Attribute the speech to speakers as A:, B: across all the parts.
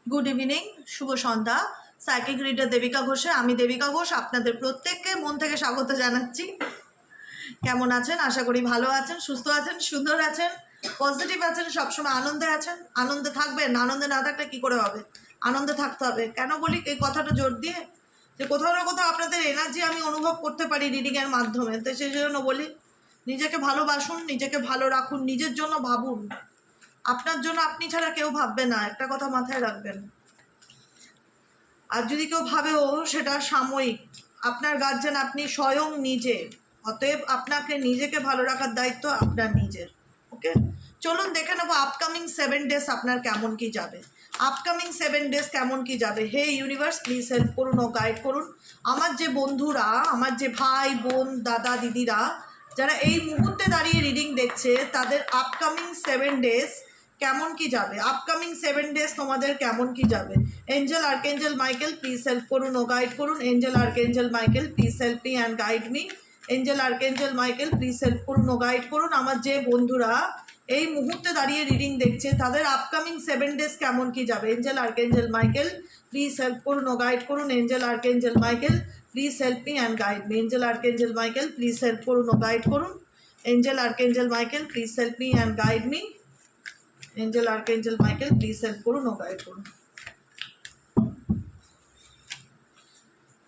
A: Good evening, শুভ সন্ধ্যা। Psychic reader Devika ঘোষে, আমি দেবিকা ঘোষ আপনাদের প্রত্যেককে মন থেকে স্বাগত জানাচ্ছি। কেমন আছেন? আশা করি ভালো আছেন, সুস্থ আছেন, সুন্দর আছেন, পজিটিভ আছেন, সবসময় আনন্দে আছেন। আনন্দে থাকবেন, আনন্দে না থাকলে কি করে হবে? আনন্দে থাকতে হবে। কেন বলি এই কথাটা জোর দিয়ে? যে কোথাও না কোথাও আপনাদের এনার্জি আমি অনুভব করতে পারি রিডিংয়ের মাধ্যমে। তো সেই জন্য বলি, নিজেকে ভালোবাসুন, নিজেকে ভালো রাখুন, নিজের জন্য ভাবুন। আপনার জন্য আপনি ছাড়া কেউ ভাববে না, একটা কথা মাথায় রাখবেন। আর যদি কেউ ভাবেও, সেটা সাময়িক। আপনার গার্জেন আপনি স্বয়ং নিজে, অতএব আপনাকে নিজেকে ভালো রাখার দায়িত্ব আপনার নিজের। ওকে, চলুন দেখে নেবো আপকামিং 7 ডেজ আপনার কেমন কি যাবে। আপকামিং 7 ডেজ কেমন কি যাবে। হে ইউনিভার্স, প্লিজ হেল্প করুন ও গাইড করুন আমার যে বন্ধুরা, আমার যে ভাই বোন দাদা দিদিরা যারা এই মুহূর্তে দাঁড়িয়ে রিডিং দেখছে, তাদের আপকামিং 7 ডেজ কেমন কি যাবে। আপকামিং 7 ডেজ তোমাদের কেমন কি যাবে। Angel archangel Michael, please help করুন ও গাইড করুন। Angel archangel Michael, please help me and guide me. Angel archangel Michael, please help করুন ও গাইড করুন আমার যে বন্ধুরা এই মুহূর্তে দাঁড়িয়ে রিডিং দেখছে, তাদের আপকামিং 7 ডেজ কেমন কি যাবে। Angel archangel Michael, please help করুন ও গাইড করুন। Angel archangel Michael, please help me and guide me. Angel archangel Michael, please help করুন ও গাইড করুন। Angel archangel Michael, please help me and guide me. Angel archangel Michael, please help করুন ও guide করুন।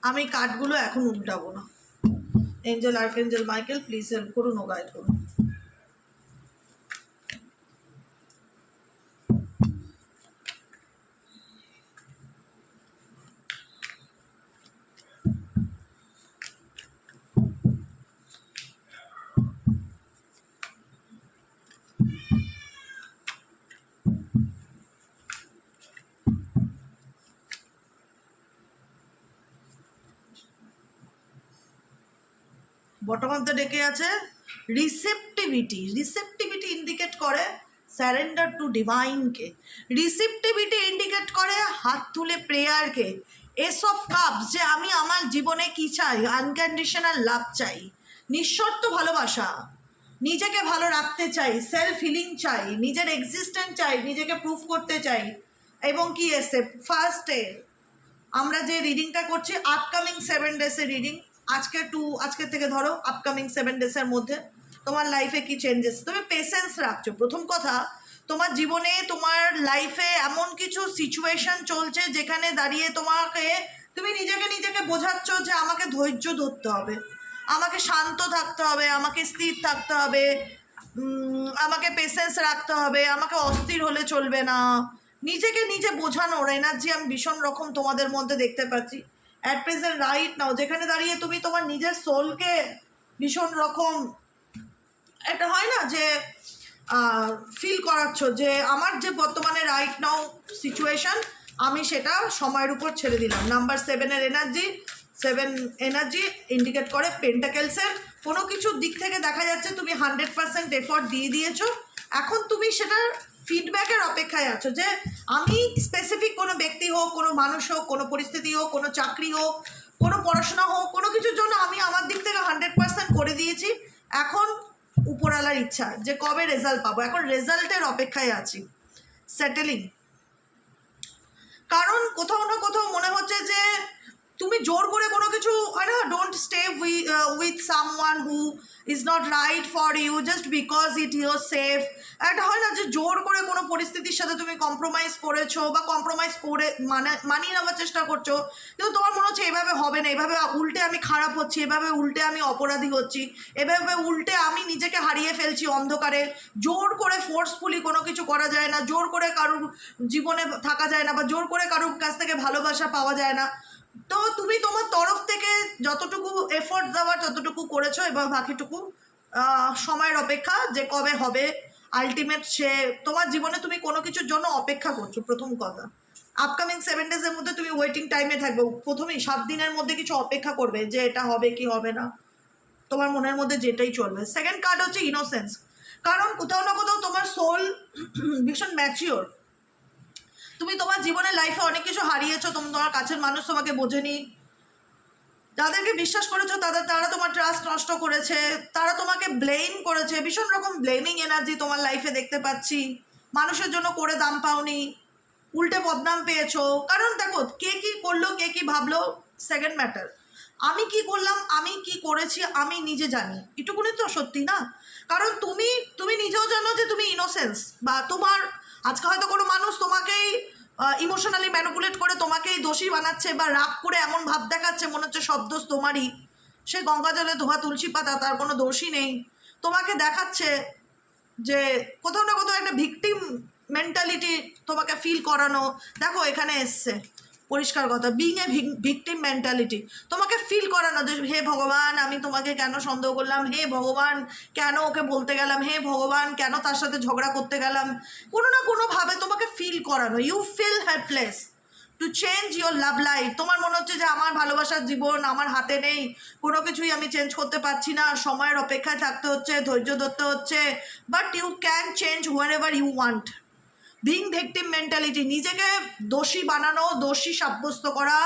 A: আমি কার্ডগুলো এখন উল্টাবো না। Angel archangel Michael, please help করুন ও guide করুন। বটম অফ দ্য ডেকে আছে রিসেপটিভিটি। রিসেপটিভিটি ইন্ডিকেট করে স্যারেন্ডার টু ডিভাইনকে। রিসেপটিভিটি ইন্ডিকেট করে হাত তুলে প্রেয়ারকে। এস অফ কাপস, যে আমি আমার জীবনে কি চাই, আনকন্ডিশনাল লাভ চাই, নিঃশর্ত ভালোবাসা, নিজেকে ভালো রাখতে চাই, সেলফ হিলিং চাই, নিজের এক্সিস্টেন্স চাই, নিজেকে প্রুফ করতে চাই। এবং কি এসে ফার্স্টে আমরা যে রিডিংটা করছি আপকামিং 7 ডেজের রিডিং। আজকের থেকে ধরো আপকামিং 7 ডেজের মধ্যে তোমার লাইফে কি চেঞ্জেস, তুমি পেশেন্স রাখছো। প্রথম কথা, তোমার জীবনে তোমার লাইফে এমন কিছু সিচুয়েশন চলছে যেখানে দাঁড়িয়ে তুমি নিজেকে বোঝাচ্ছ যে আমাকে ধৈর্য ধরতে হবে, আমাকে শান্ত থাকতে হবে, আমাকে স্থির থাকতে হবে, আমাকে পেশেন্স রাখতে হবে, আমাকে অস্থির হলে চলবে না। নিজেকে নিজে বোঝানোর এনার্জি আমি ভীষণ রকম তোমাদের মধ্যে দেখতে পাচ্ছি অ্যাট প্রেজেন্ট রাইট নাও, যেখানে দাঁড়িয়ে তুমি তোমার নিজের সোলকে ভীষণ রকম একটা হয় না যে ফিল করাচ্ছ যে আমার যে বর্তমানে রাইট নাও সিচুয়েশন, আমি সেটা সময়ের উপর ছেড়ে দিলাম। নাম্বার 7-এর এনার্জি, 7 এনার্জি ইন্ডিকেট করে পেন্টাকেলসের। কোনো কিছুর দিক থেকে দেখা যাচ্ছে তুমি 100% এফর্ট দিয়ে দিয়েছো, এখন তুমি সেটার ফিডব্যাকের অপেক্ষায় আছো যে আমি স্পেসিফিক কোনো ব্যক্তি হোক, কোনো মানুষ হোক, কোনো পরিস্থিতি হোক, কোনো চাকরি হোক, কোনো পড়াশোনা হোক, কোনো কিছুর জন্য আমি আমার দিক থেকে 100% করে দিয়েছি। এখন উপরওয়ালার ইচ্ছা যে কবে রেজাল্ট পাবো, এখন রেজাল্টের অপেক্ষায় আছি। সেটেলিং, কারণ কোথাও না কোথাও মনে হচ্ছে যে তুমি জোর করে কোনো কিছু হয় না, don't stay with someone who is not right for you just because it your safe. একটা হয় না যে জোর করে কোনো পরিস্থিতির সাথে তুমি কম্প্রোমাইজ করেছো বা কম্প্রোমাইজ করে মানিয়ে নেওয়ার চেষ্টা করছো, কিন্তু তোমার মনে হচ্ছে এভাবে হবে না, এভাবে উল্টে আমি খারাপ হচ্ছি, এভাবে উল্টে আমি অপরাধী হচ্ছি, এভাবে উল্টে আমি নিজেকে হারিয়ে ফেলছি অন্ধকারে। জোর করে ফোর্সফুলি কোনো কিছু করা যায় না, জোর করে কারুর জীবনে থাকা যায় না, বা জোর করে কারুর কাছ থেকে ভালোবাসা পাওয়া যায় না। তো তুমি তোমার তরফ থেকে যতটুকু এফোর্ট দেওয়ার ততটুকু করেছো, এবার বাকিটুকু সময়ের অপেক্ষা যে কবে হবে আলটিমেট। সে তোমার জীবনে তুমি কোনো কিছুর জন্য অপেক্ষা করছো। প্রথম কথা, আপকামিং 7 ডেজের মধ্যে তুমি ওয়েটিং টাইমে থাকবে। প্রথমেই 7 দিনের মধ্যে কিছু অপেক্ষা করবে যে এটা হবে কি হবে না, তোমার মনের মধ্যে যেটাই চলবে। সেকেন্ড কার্ড হচ্ছে ইনোসেন্স, কারণ কোথাও না কোথাও তোমার সোল ভীষণ ম্যাচিওর। তুমি তোমার জীবনের লাইফে অনেক কিছু হারিয়েছো, তোমার কাছের মানুষ তোমাকে বোঝেনি, যাদেরকে বিশ্বাস করেছো তারা তোমার ট্রাস্ট নষ্ট করেছে, তারা তোমাকে ব্লেম করেছে। ভীষণ রকম ব্লেমিং এনার্জি তোমার লাইফে দেখতে পাচ্ছি। মানুষের জন্য করে দাম পাওনি, উল্টে বদনাম পেয়েছো। কারণ দেখো, কে কি করলো, কে কি ভাবলো, সেকেন্ড ম্যাটার। আমি কি করলাম, আমি কি করেছি, আমি নিজে জানি, এটুকুনি তো সত্যি না? কারণ তুমি তুমি নিজেও জানো যে তুমি ইনোসেন্স, বা তোমার আজকে হয়তো কোনো মানুষ তোমাকেই ইমোশনালি ম্যানিপুলেট করে তোমাকেই দোষী বানাচ্ছে, বা রাগ করে এমন ভাব দেখাচ্ছে মনে হচ্ছে সব দোষ তোমারই। সে গঙ্গা জলে ধোয়া তুলসী পাতা, তার কোনো দোষই নেই। তোমাকে দেখাচ্ছে যে কোথাও না কোথাও একটা ভিকটিম মেন্টালিটি তোমাকে ফিল করানো। দেখো এখানে এসছে পরিষ্কার কথা, বিং এ ভিকটিম মেন্টালিটি তোমাকে ফিল করানো যে হে ভগবান আমি তোমাকে কেন সন্দেহ করলাম, হে ভগবান কেন ওকে বলতে গেলাম, হে ভগবান কেন তার সাথে ঝগড়া করতে গেলাম। কোনো না কোনোভাবে তোমাকে ফিল করানো, you feel helpless to change your love life. তোমার মনে হচ্ছে যে আমার ভালোবাসার জীবন আমার হাতে নেই, কোনো কিছুই আমি চেঞ্জ করতে পারছি না, সময়ের অপেক্ষায় থাকতে হচ্ছে, ধৈর্য ধরতে হচ্ছে। But you can change wherever you want. Being victim mentality, নিজেকে দোষী বানানো, দোষী সাব্যস্ত করা,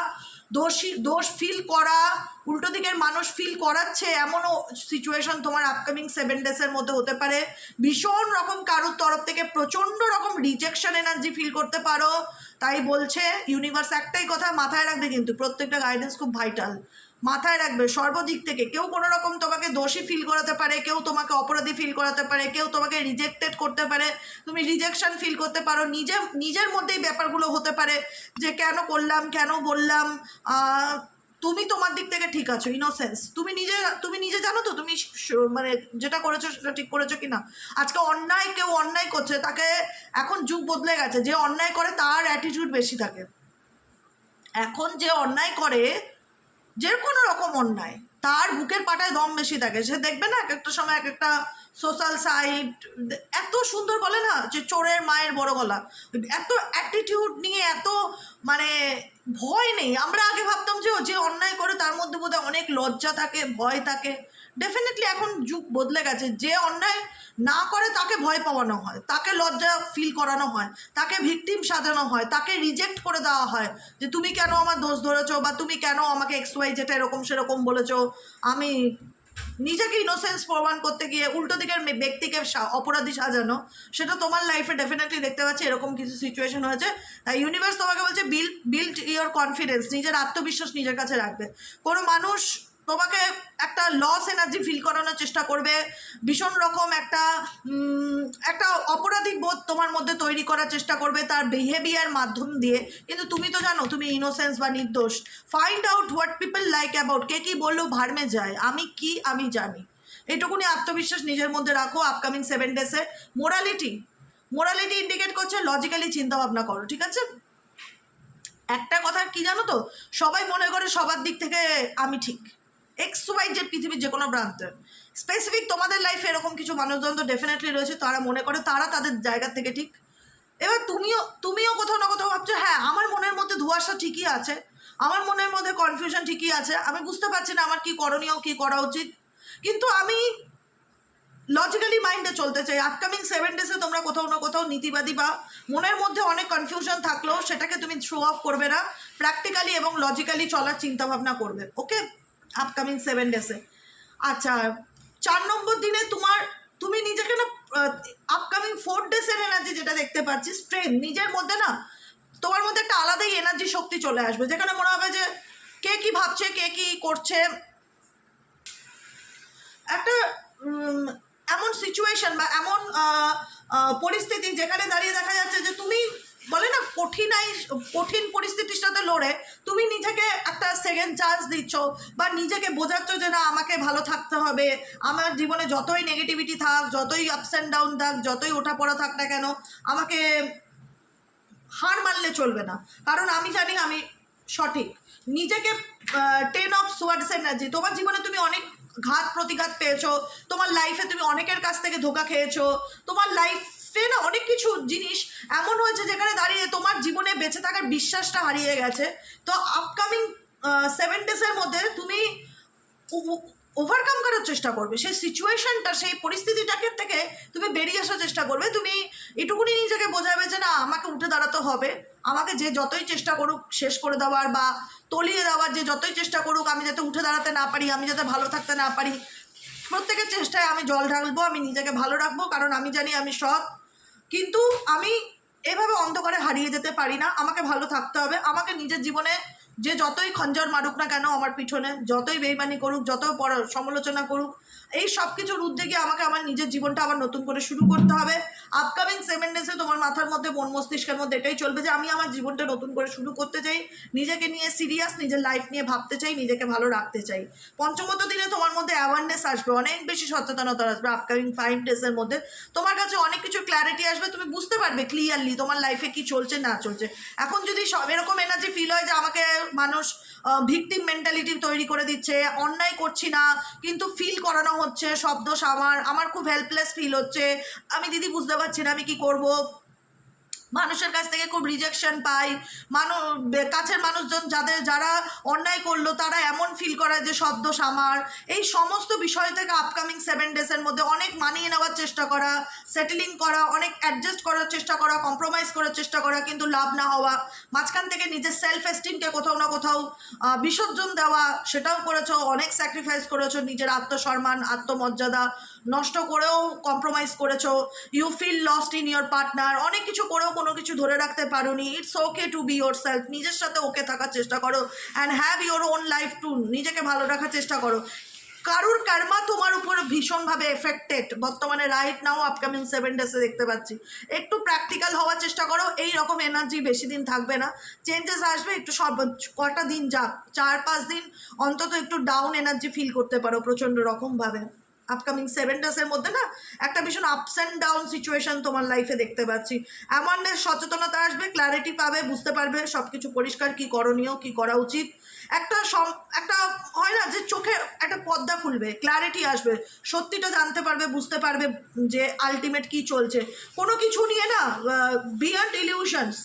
A: দোষ ফিল করা, উল্টো দিকের মানুষ ফিল করাচ্ছে, এমনও সিচুয়েশন তোমার আপকামিং 7 ডেজের মধ্যে হতে পারে। ভীষণ রকম কারোর তরফ থেকে প্রচণ্ড রকম রিজেকশন এনার্জি ফিল করতে পারো। তাই বলছে ইউনিভার্স একটাই কথা মাথায় রাখবে, কিন্তু প্রত্যেকটা গাইডেন্স খুব ভাইটাল, মাথায় রাখবে সর্বদিক থেকে। কেউ কোনো রকম তোমাকে দোষী ফিল করাতে পারে, কেউ তোমাকে অপরাধী ফিল করাতে পারে, কেউ তোমাকে রিজেক্টেড করতে পারে, তুমি রিজেকশন ফিল করতে পারো, নিজের মধ্যেই ব্যাপারগুলো হতে পারে যে কেন করলাম, কেন বললাম। তুমি তোমার দিক থেকে ঠিক আছো, ইনোসেন্স, তুমি নিজে জানো তো তুমি মানে যেটা করেছো সেটা ঠিক করেছো কিনা। আজকে কেউ অন্যায় করছে, তাকে এখন যুগ বদলে গেছে, যে অন্যায় করে তার অ্যাটিটিউড বেশি থাকে। এখন যে অন্যায় করে, যে কোনো রকম অন্যায়, তার বুকের পাটায় দম বেশি থাকে। সে দেখবে না এক একটা সময় এক একটা সোশ্যাল সাইট এত সুন্দর বলে না যে চোরের মায়ের বড় গলা, এত অ্যাটিটিউড নিয়ে, এত মানে ভয় নেই। আমরা আগে ভাবতাম যে যে অন্যায় করে তার মধ্যে বোধহয় অনেক লজ্জা থাকে, ভয় থাকে। ডেফিনেটলি এখন যুগ বদলে গেছে, যে অন্যায় না করে তাকে ভয় পাওয়ানো হয়, তাকে লজ্জা ফিল করানো হয়, তাকে ভিকটিম সাজানো হয়, তাকে রিজেক্ট করে দেওয়া হয় যে তুমি কেন আমার দোষ ধরেছো, বা তুমি কেন আমাকে XY যেটা এরকম সেরকম বলেছো। আমি নিজেকে ইনোসেন্স প্রমাণ করতে গিয়ে উল্টো দিকের ব্যক্তিকে অপরাধী সাজানো, সেটা তোমার লাইফে ডেফিনেটলি দেখতে পাচ্ছি এরকম কিছু সিচুয়েশন হয়েছে। তাই ইউনিভার্স তোমাকে বলছে বিল্ড ইওর কনফিডেন্স, নিজের আত্মবিশ্বাস নিজের কাছে রাখবে। কোনো মানুষ তোমাকে একটা লস এনার্জি ফিল করানোর চেষ্টা করবে, ভীষণ রকম একটা অপরাধী বোধ তোমার মধ্যে তৈরি করার চেষ্টা করবে তার বিহেভিয়ার মাধ্যম দিয়ে। কিন্তু তুমি তো জানো তুমি ইনোসেন্স বা নির্দোষ। Find out what people like about, কে কী বললো ভার্মে যায়, আমি জানি, এইটুকুনি আত্মবিশ্বাস নিজের মধ্যে রাখো। আপকামিং 7 ডেজে মোরালিটি ইন্ডিকেট করছে লজিক্যালি চিন্তাভাবনা করো, ঠিক আছে? একটা কথা কি জানো তো, সবাই মনে করে সবার দিক থেকে আমি ঠিক, XY যে পৃথিবীর যে কোনো প্রান্তে। স্পেসিফিক তোমাদের লাইফে এরকম কিছু মানুষজন তো ডেফিনেটলি রয়েছে, তারা মনে করে তারা তাদের জায়গা থেকে ঠিক। এবার তুমিও কোথাও না কোথাও ভাবছো হ্যাঁ আমার মনের মধ্যে ধোঁয়াশা ঠিকই আছে, আমার মনের মধ্যে কনফিউশন ঠিকই আছে, আমি বুঝতে পারছি না আমার কি করণীয়, কি করা উচিত। কিন্তু আমি লজিক্যালি মাইন্ডে চলতে চাই। আপকামিং 7 ডেজে তোমরা কোথাও না কোথাও নীতিবাদী বা মনের মধ্যে অনেক কনফিউশন থাকলেও সেটাকে তুমি শো অফ করবে না, প্র্যাকটিক্যালি এবং লজিক্যালি চলার চিন্তাভাবনা করবে। ওকে, আপকামিং 7 ডেজে। আচ্ছা, 4 নম্বর দিনে তুমি নিজেকে না আপকামিং 4 ডেজের এনার্জি যেটা দেখতে পাচ্ছি, স্ট্রেংথ নিজের মধ্যে না, তোমার মধ্যে একটা আলাদাই এনার্জি শক্তি চলে আসবে, যেখানে মনে হবে যে কে কি ভাবছে, কে কি করছে, একটা এমন সিচুয়েশন বা এমন পরিস্থিতি যেখানে দাঁড়িয়ে দেখা যাচ্ছে যে তুমি বলে না কঠিন পরিস্থিতির সাথে লড়ে তুমি নিজেকে একটা সেকেন্ড চান্স দিচ্ছ, বা নিজেকে বোঝাচ্ছ যে না আমাকে ভালো থাকতে হবে, আমার জীবনে যতই নেগেটিভিটি থাক, যতই আপস অ্যান্ড ডাউন থাক, যতই ওঠা পড়া থাক না কেন, আমাকে হার মানলে চলবে না, কারণ আমি জানি আমি সঠিক। নিজেকে 10 অফ সোয়ার্ডস এনার্জি, তোমার জীবনে তুমি অনেক ঘাত প্রতিঘাত পেয়েছো, তোমার লাইফে তুমি অনেকের কাছ থেকে ধোকা খেয়েছো, তোমার লাইফে না অনেক কিছু জিনিস এমন হয়েছে যেখানে দাঁড়িয়ে তোমার জীবনে বেঁচে থাকার বিশ্বাসটা হারিয়ে গেছে। তো আপকামিং 7 ডেজের মধ্যে তুমি ওভারকাম করার চেষ্টা করবে সেই সিচুয়েশনটা, সেই পরিস্থিতিটাকে থেকে তুমি বেরিয়ে আসার চেষ্টা করবে। তুমি এটুকুনি নিজেকে বোঝাবে যে না আমাকে উঠে দাঁড়াতে হবে, আমাকে যে যতই চেষ্টা করুক শেষ করে দেওয়ার বা তলিয়ে দেওয়ার, যে যতই চেষ্টা করুক আমি যাতে উঠে দাঁড়াতে না পারি, আমি যাতে ভালো থাকতে না পারি, প্রত্যেকের চেষ্টায় আমি জল ঢালবো, আমি নিজেকে ভালো রাখবো, কারণ আমি জানি আমি সৎ। কিন্তু আমি এভাবে অন্ধকারে হারিয়ে যেতে পারি না, আমাকে ভালো থাকতে হবে। আমাকে নিজের জীবনে যে যতই খঞ্জর মারুক না কেন আমার পিছনে, যতই বেইমানি করুক, যত সমালোচনা করুক, এই সব কিছুর ঊর্ধ্বে গিয়ে আমাকে আমার নিজের জীবনটা আবার নতুন করে শুরু করতে হবে। আপকামিং 7 ডেজে তোমার মাথার মধ্যে, মন মস্তিষ্কের মধ্যে এটাই চলবে যে আমি আমার জীবনটা নতুন করে শুরু করতে চাই, নিজেকে নিয়ে সিরিয়াস, নিজের লাইফ নিয়ে ভাবতে চাই, নিজেকে ভালো রাখতে চাই। পঞ্চমত দিনে তোমার মধ্যে অ্যাওয়ারনেস আসবে, অনেক বেশি সচেতনতা আসবে। আপকামিং 5 ডেজের মধ্যে তোমার কাছে অনেক কিছু ক্ল্যারিটি আসবে, তুমি বুঝতে পারবে ক্লিয়ারলি তোমার লাইফে কি চলছে না চলছে। এখন যদি সব এরকম এনার্জি ফিল হয় যে আমাকে মানুষ ভিকটিম মেন্টালিটি তৈরি করে দিচ্ছে, অন্যায় করছি না কিন্তু ফিল করানো হচ্ছে সব দোষ আমার খুব হেল্পলেস ফিল হচ্ছে, আমি দিদি বুঝতে পারছি না আমি কি করব, মানুষের কাছ থেকে খুব রিজেকশন পাই, কাছের মানুষজন যারা অন্যায় করলো তারা এমন ফিল করে যে সব দোষ আমার, এই সমস্ত বিষয় থেকে আপকামিং 7 ডেজের মধ্যে অনেক মানিয়ে নেওয়ার চেষ্টা করা, সেটেলিং করা, অনেক অ্যাডজাস্ট করার চেষ্টা করা, কম্প্রোমাইজ করার চেষ্টা করা, কিন্তু লাভ না হওয়া, মাঝখান থেকে নিজের সেলফ এস্টিমকে কোথাও না কোথাও বিসর্জন দেওয়া, সেটাও করেছো, অনেক স্যাক্রিফাইস করেছো, নিজের আত্মসম্মান আত্মমর্যাদা নষ্ট করেও কম্প্রোমাইজ করেছো, you feel lost in your partner, অনেক কিছু করেও কোনো কিছু ধরে রাখতে পারোনি। It's okay to be yourself, নিজের সাথে ওকে থাকার চেষ্টা করো, and have your own life too, নিজেকে ভালো রাখার চেষ্টা করো। কারুর কর্মা তোমার উপর ভীষণভাবে এফেক্টেড বর্তমানে রাইট নাও আপকামিং 7 ডেজে দেখতে পাচ্ছি। একটু প্র্যাকটিক্যাল হওয়ার চেষ্টা করো, এই রকম এনার্জি বেশি দিন থাকবে না, চেঞ্জেস আসবে, একটু কটা দিন যাক, 4-5 দিন অন্তত একটু ডাউন এনার্জি ফিল করতে পারো প্রচণ্ড রকমভাবে। আপকামিং 7 ডেজের মধ্যে না একটা ভীষণ আপস অ্যান্ড ডাউন সিচুয়েশন তোমার লাইফে দেখতে পাচ্ছি। অ্যাওয়ারনেস, সচেতনতা আসবে, ক্ল্যারিটি পাবে, বুঝতে পারবে সব কিছু পরিষ্কার, কী করণীয়, কী করা উচিত। একটা হয় না যে চোখে একটা পর্দা খুলবে, ক্ল্যারিটি আসবে, সত্যিটা জানতে পারবে, বুঝতে পারবে যে আলটিমেট কী চলছে। কোনো কিছু নিয়ে না বিয়ন্ড ইলিউশনস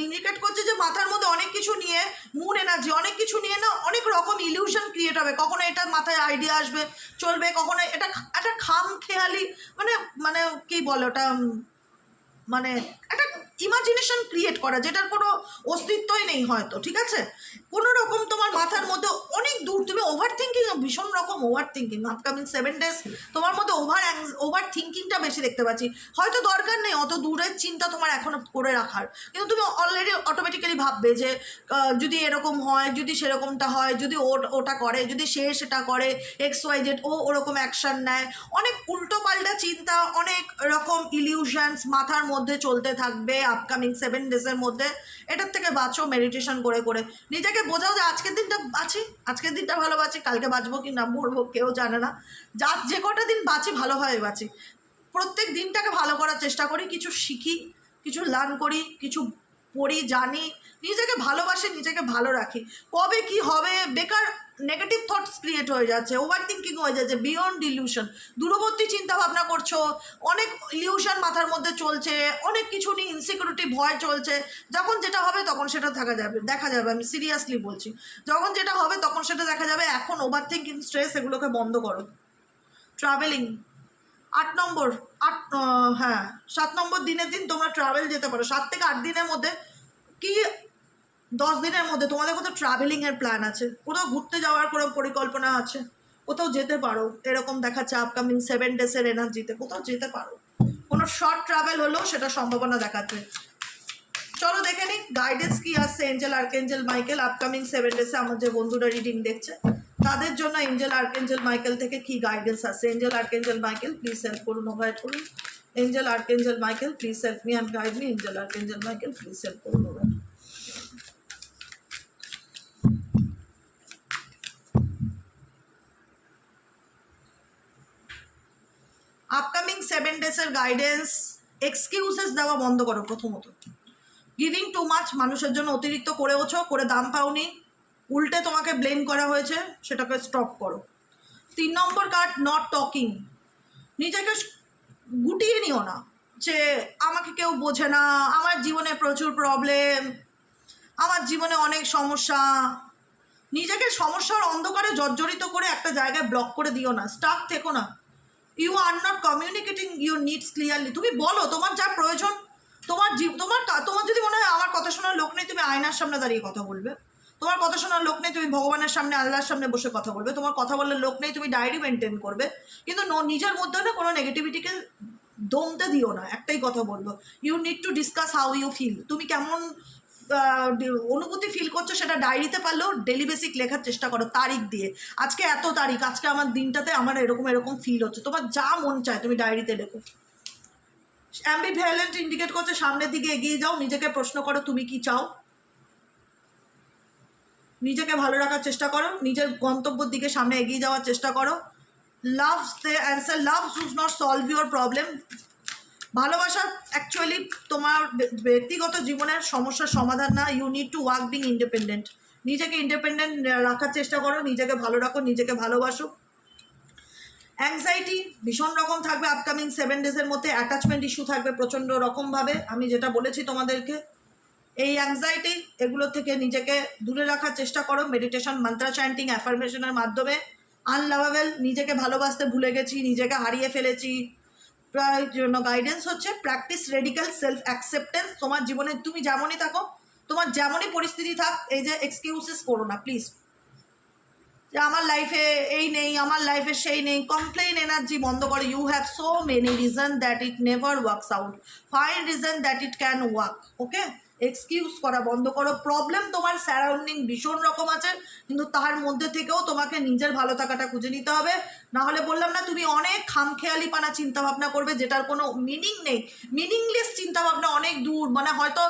A: ইন্ডিকেট করছে যে মাথার মধ্যে অনেক কিছু নিয়ে, মুন এনার্জি অনেক কিছু নিয়ে না অনেক রকম ইলিউশন ক্রিয়েট হবে। কখনো এটা মাথায় আইডিয়া আসবে চলবে, কখনো এটা একটা খামখেয়ালি মানে মানে কি বলে ওটা, মানে একটা ইমাজিনেশন ক্রিয়েট করা যেটার কোনো অস্তিত্বই নেই হয়তো, ঠিক আছে? কোনো রকম তোমার মাথার মধ্যে অনেক দূর, তুমি ওভার থিঙ্কিং, ভীষণ রকম ওভার থিঙ্কিং আপকামিং 7 ডেজ তোমার মধ্যে ওভার থিঙ্কিংটা বেশি দেখতে পাচ্ছি। হয়তো দরকার নেই অত দূরের চিন্তা তোমার এখনো করে রাখার, কিন্তু তুমি অলরেডি অটোমেটিক্যালি ভাববে যে যদি এরকম হয়, যদি সেরকমটা হয়, যদি ওটা করে, যদি সে সেটা করে, XYZ ও ওরকম অ্যাকশন নেয়, অনেক উল্টো পাল্টা চিন্তা, অনেক রকম ইলিউশনস মাথার মধ্যে চলতে থাকবে আপকামিং 7 ডেজের মধ্যে। এটার থেকে বাঁচো মেডিটেশন করে করে, নিজেকে বোঝাও যে আজকের দিনটা বাঁচি, আজকের দিনটা ভালো বাঁচি, কালকে বাঁচবো কি না মরবো কেউ জানে না, যে কটা দিন বাঁচি ভালোভাবে বাঁচি, প্রত্যেক দিনটাকে ভালো করার চেষ্টা করি, কিছু শিখি, কিছু লার্ন করি, কিছু পড়ি, জানি, নিজেকে ভালোবাসি, নিজেকে ভালো রাখি। কবে কি হবে, বেকার নেগেটিভ থটস ক্রিয়েট হয়ে যাচ্ছে, ওভার থিঙ্কিং হয়ে যাচ্ছে, বিয়ন্ড ইলিউশন, দূরবর্তী চিন্তা ভাবনা করছো, অনেক ইলিউশন মাথার মধ্যে চলছে, অনেক কিছু নিয়ে ইনসিকিউরিটি, ভয় চলছে। যখন যেটা হবে তখন সেটা দেখা যাবে, আমি সিরিয়াসলি বলছি, যখন যেটা হবে তখন সেটা দেখা যাবে। এখন ওভার থিঙ্কিং, স্ট্রেস, এগুলোকে বন্ধ করো। ট্রাভেলিং 7 নম্বর দিনের দিন তোমরা ট্রাভেল যেতে পারো। 7 থেকে 8 দিনের মধ্যে কি 10 দিনের মধ্যে তোমাদের কোথাও ট্রাভেলিংয়ের প্ল্যান আছে, কোথাও ঘুরতে যাওয়ার কোনো পরিকল্পনা আছে, কোথাও যেতে পারো, এরকম দেখাচ্ছে আপকামিং 7 ডেজের এনার্জিতে কোথাও যেতে পারো। কোনো শর্ট ট্রাভেল হলেও সেটা সম্ভাবনা দেখাচ্ছে। চলো দেখে নিই গাইডেন্স কি আসছে এঞ্জেল আর্কেঞ্জেল মাইকেল আপকামিং 7 ডেজে। আমার যে বন্ধুরা রিডিং দেখছে তাদের জন্য এঞ্জেল আর্কেঞ্জেল মাইকেল থেকে কি গাইডেন্স আসছে। Angel archangel Michael please help করুন, ওভাইড করুন। Angel archangel Michael please help me and guide me. Angel archangel Michael please help করুন, ওভাইড। আপকামিং 7 ডেজের গাইডেন্স, এক্সকিউজেস দেওয়া বন্ধ করো। প্রথমত গিভিং টু মাচ, মানুষের জন্য অতিরিক্ত করেওছো, করে দাম পাওনি, উল্টে তোমাকে ব্লেম করা হয়েছে, সেটাকে স্টপ করো। 3 নম্বর কার্ড নট টকিং, নিজেকে গুটিয়ে নিও না যে আমাকে কেউ বোঝে না, আমার জীবনে প্রচুর প্রবলেম, আমার জীবনে অনেক সমস্যা। নিজেকে সমস্যার অন্ধকারে জর্জরিত করে একটা জায়গায় ব্লক করে দিও না, স্টাক থেকো না। You are not communicating your needs clearly, তুমি বলো তোমার যা প্রয়োজন। তোমার যদি মনে হয় আমার কথা শোনার লোক নেই, তুমি আয়নার সামনে দাঁড়িয়ে কথা বলবে। তোমার কথা শোনার লোক নেই, তুমি ভগবানের সামনে, আল্লাহর সামনে বসে কথা বলবে। তোমার কথা বলার লোক নেই, তুমি ডায়েরি মেনটেন করবে। কিন্তু নিজের মধ্যে না কোনো নেগেটিভিটিকে দমতে দিও না, একটাই কথা বলবো, you need to discuss how you feel. তুমি কেমন অনুভূতি ফিল করছো সেটা ডায়েরিতে পারলেও ডেলি বেসিক লেখার চেষ্টা করো, তারিখ দিয়ে। আজকে এত তারিখ, আজকে আমার দিনটাতে আমার এরকম এরকম ফিল হচ্ছে, তোমার যা মন চায় তুমি ডায়েরিতে লেখো। অ্যাম্বিভ্যালেন্ট ইন্ডিকেট করছে সামনের দিকে এগিয়ে যাও, নিজেকে প্রশ্ন করো তুমি কি চাও, নিজেকে ভালো রাখার চেষ্টা করো, নিজের গন্তব্যের দিকে সামনে এগিয়ে যাওয়ার চেষ্টা করো। Love the answer, love does not solve your problem. ভালোবাসা অ্যাকচুয়ালি তোমার ব্যক্তিগত জীবনের সমস্যার সমাধান না। You need to work being independent. নিজেকে ইন্ডিপেন্ডেন্ট রাখার চেষ্টা করো, নিজেকে ভালো রাখো, নিজেকে ভালোবাসো। অ্যাংজাইটি ভীষণ রকম থাকবে আপকামিং 7 ডেজের মধ্যে। অ্যাটাচমেন্ট ইস্যু থাকবে প্রচণ্ড রকমভাবে, আমি যেটা বলেছি তোমাদেরকে। এই অ্যাংজাইটি এগুলো থেকে নিজেকে দূরে রাখার চেষ্টা করো মেডিটেশন, মান্ত্রা চ্যান্টিং, অ্যাফার্মেশনের মাধ্যমে। আনলাভেবল, নিজেকে ভালোবাসতে ভুলে গেছি, নিজেকে হারিয়ে ফেলেছি, জন্য গাইডেন্স হচ্ছে প্র্যাকটিস রেডিক্যাল সেলফ অ্যাকসেপ্টেন্স। তোমার জীবনে তুমি যেমনই থাকো, তোমার যেমনই পরিস্থিতি থাক, এই যে এক্সকিউজেস করো না প্লিজ, যে আমার লাইফে এই নেই, আমার লাইফে সেই নেই। কমপ্লেইন এনার্জি বন্ধ করো। You have so many reason that it never works out, find reason that it can work. Okay, excuse করা বন্ধ করো। প্রবলেম তোমার সারাউন্ডিং ভীষণ রকম আছে, কিন্তু তার মধ্যে থেকেও তোমাকে নিজের ভালো থাকাটা খুঁজে নিতে হবে। না হলে বললাম না, তুমি অনেক খামখেয়ালিপানা চিন্তাভাবনা করবে যেটার কোনো মিনিং নেই। মিনিংলেস চিন্তাভাবনা অনেক দূর, মানে হয়তো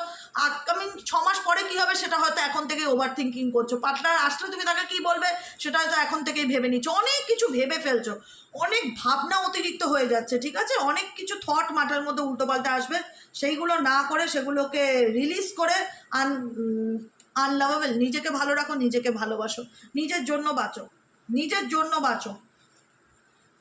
A: আপকামিং 6 মাস পরে কী হবে সেটা হয়তো এখন থেকে ওভার থিঙ্কিং করছো। পার্টনার আসলে তুমি তাকে কী বলবে সেটা হয়তো এখন থেকেই ভেবে নিচ্ছ, অনেক কিছু ভেবে ফেলছো, অনেক ভাবনা অতিরিক্ত হয়ে যাচ্ছে, ঠিক আছে? অনেক কিছু থট মাথার মধ্যে উল্টোপাল্টা আসবে, সেইগুলো না করে সেগুলোকে রিলিজ করে আনলাভেবল, নিজেকে ভালো রাখো, নিজেকে ভালোবাসো, নিজের জন্য বাঁচো, নিজের জন্য বাঁচো।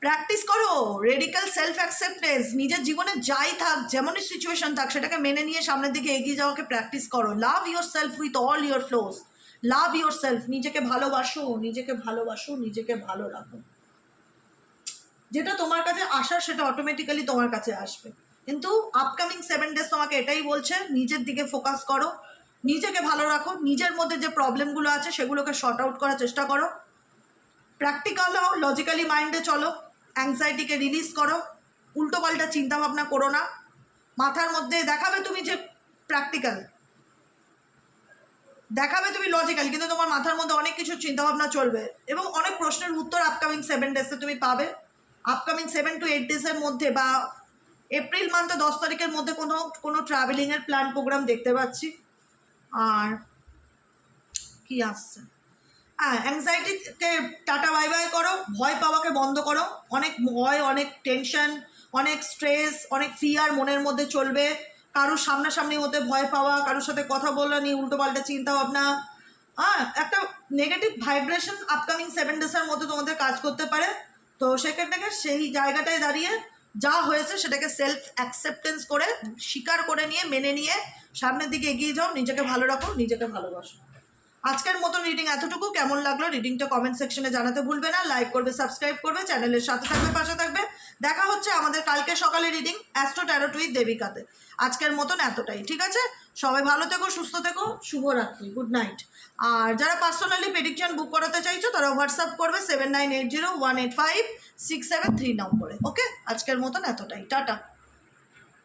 A: প্র্যাকটিস করো রেডিক্যাল সেলফ অ্যাকসেপ্টেন্স। নিজের জীবনে যাই থাক, যেমনই সিচুয়েশন থাক, সেটাকে মেনে নিয়ে সামনের দিকে এগিয়ে যাওয়াকে প্র্যাকটিস করো। Love your self with all your flows. Love your self, নিজেকে ভালোবাসো, নিজেকে ভালোবাসো, নিজেকে ভালো রাখো। যেটা তোমার কাছে আসার সেটা অটোমেটিক্যালি তোমার কাছে আসবে। কিন্তু আপকামিং 7 ডেজ তোমাকে এটাই বলছে, নিজের দিকে ফোকাস করো, নিজেকে ভালো রাখো, নিজের মধ্যে যে প্রবলেমগুলো আছে সেগুলোকে শর্ট আউট করার চেষ্টা করো। প্র্যাকটিক্যাল হও, লজিক্যালি মাইন্ডে চলো, অ্যাংজাইটিকে রিলিজ করো, উল্টোপাল্টা চিন্তাভাবনা করো না। মাথার মধ্যে দেখাবে তুমি যে প্র্যাকটিক্যাল, দেখাবে তুমি লজিক্যাল, কিন্তু তোমার মাথার মধ্যে অনেক কিছু চিন্তাভাবনা চলবে এবং অনেক প্রশ্নের উত্তর আপকামিং 7 ডেজে তুমি পাবে। আপকামিং 7 to 8 ডেজের মধ্যে বা এপ্রিল মান্থে 10 তারিখের মধ্যে কোনো ট্রাভেলিংয়ের প্ল্যান প্রোগ্রাম দেখতে পাচ্ছি। আর কি আসছে, অ্যাংজাইটিকে টাটা বাই বাই করো, ভয় পাওয়াকে বন্ধ করো। অনেক ভয়, অনেক টেনশন, অনেক স্ট্রেস, অনেক ফিয়ার মনের মধ্যে চলবে। কারোর সামনাসামনি হতে ভয় পাওয়া, কারোর সাথে কথা বলা নিয়ে উল্টোপাল্টা চিন্তাভাবনা, একটা নেগেটিভ ভাইব্রেশন আপকামিং 7 ডেজের মধ্যে তোমাদের কাজ করতে পারে। তো সেক্ষেত্রে সেই জায়গাটায় দাঁড়িয়ে যা হয়েছে সেটাকে সেলফ অ্যাকসেপ্টেন্স করে, স্বীকার করে নিয়ে, মেনে নিয়ে সামনের দিকে এগিয়ে যাও। নিজেকে ভালো রাখো, নিজেকে ভালোবাসো। আজকের মতো রিডিং এতটুকু। কেমন লাগলো রিডিংটা কমেন্ট সেকশনে জানাতে ভুলবে না। লাইক করবে, সাবস্ক্রাইব করবে, চ্যানেলের সাথে থাকবে, পাশে থাকবে। দেখা হচ্ছে আমাদের কালকে সকালে রিডিং অ্যাস্ট্রো ট্যারোট উইথ দেবিকাতে। আজকের মতন এতটাই, ঠিক আছে? সবাই ভালো থেকো, সুস্থ থেকো, শুভরাত্রি, গুড নাইট। আর যারা পার্সোনালি প্রেডিকশন বুক করাতে চাইছো তারা হোয়াটসঅ্যাপ করবে 7980185673 নম্বরে। ওকে, আজকের মতন এতটাই, টাটা।